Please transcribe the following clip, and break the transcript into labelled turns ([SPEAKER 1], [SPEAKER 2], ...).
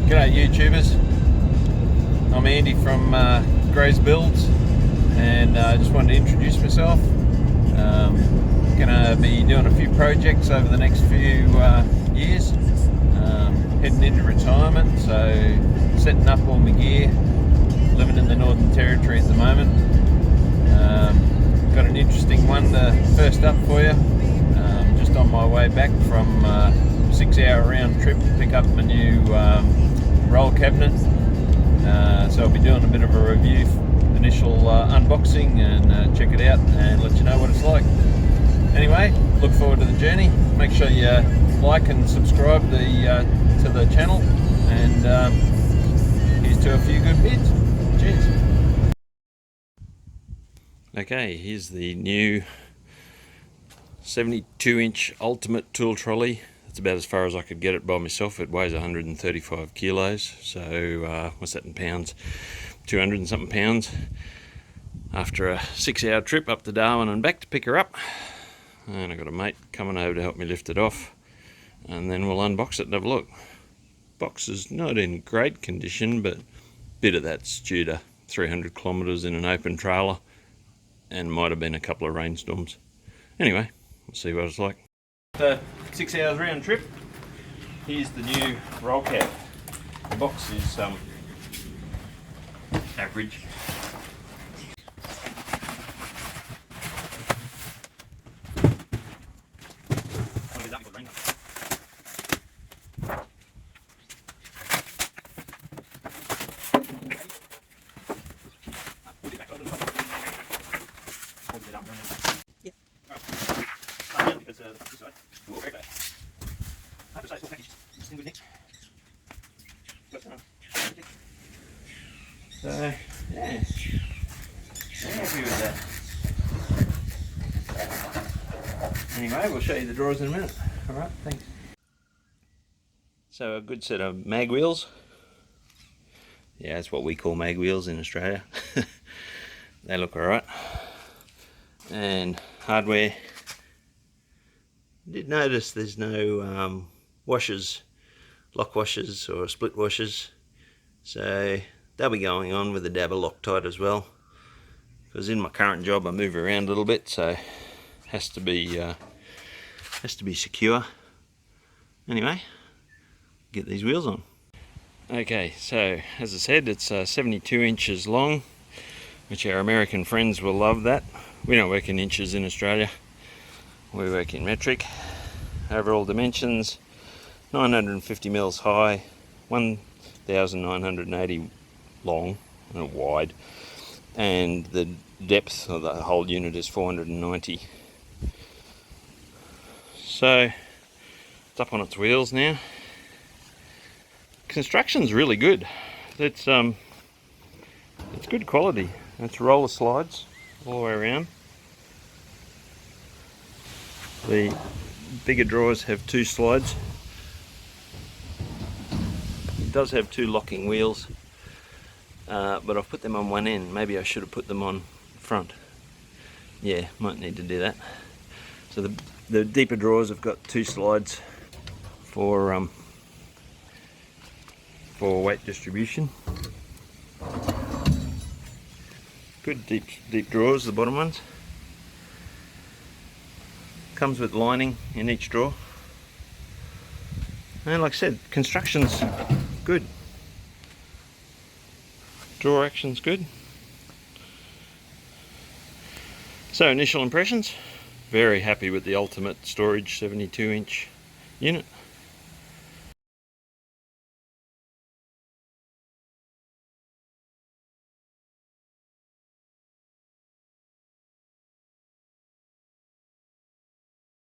[SPEAKER 1] G'day YouTubers, I'm Andy from Gray's Builds, and I just wanted to introduce myself. Going to be doing a few projects over the next few years, heading into retirement, so setting up all my gear, living in the Northern Territory at the moment. Got an interesting one first up for you, just on my way back from a 6-hour round trip to pick up my new roll cabinet. So I'll be doing a bit of a review, initial unboxing, and check it out and let you know what it's like. Anyway, look forward to the journey. Make sure you like and subscribe to the channel, and here's to a few good bids. Cheers. Okay, here's the new 72-inch ultimate tool trolley. It's about as far as I could get it by myself. It weighs 135 kilos, so what's that in pounds? 200 and something pounds. After a 6-hour trip up to Darwin and back to pick her up, and I've got a mate coming over to help me lift it off, and then we'll unbox it and have a look. Box is not in great condition, but a bit of that's due to 300 kilometres in an open trailer, and might have been a couple of rainstorms. Anyway, we'll see what it's like. The 6 hours round trip. Here's the new roll cab. The box is average. So, yeah, happy with that. Anyway, we'll show you the drawers in a minute. Alright, thanks. So a good set of mag wheels. Yeah, that's what we call mag wheels in Australia. They look alright. And hardware. Did notice there's no washers, lock washers or split washers. So they'll be going on with the dabber Loctite as well, because in my current job I move around a little bit, so has to be secure. Anyway, get these wheels on. Okay, so as I said, it's 72 inches long, which our American friends will love that. We don't work in inches in Australia, we work in metric. Overall dimensions, 950 mils high, 1980 long and wide, and the depth of the whole unit is 490. So it's up on its wheels now. Construction's really good. It's good quality. It's roller slides all the way around. The bigger drawers have 2 slides. It does have 2 locking wheels, but I've put them on one end. Maybe I should have put them on front. Yeah, might need to do that. So the deeper drawers have got 2 slides for weight distribution. Good deep drawers, the bottom ones. Comes with lining in each drawer. And like I said, construction's good. Drawer action's good. So initial impressions, very happy with the ultimate storage 72-inch unit.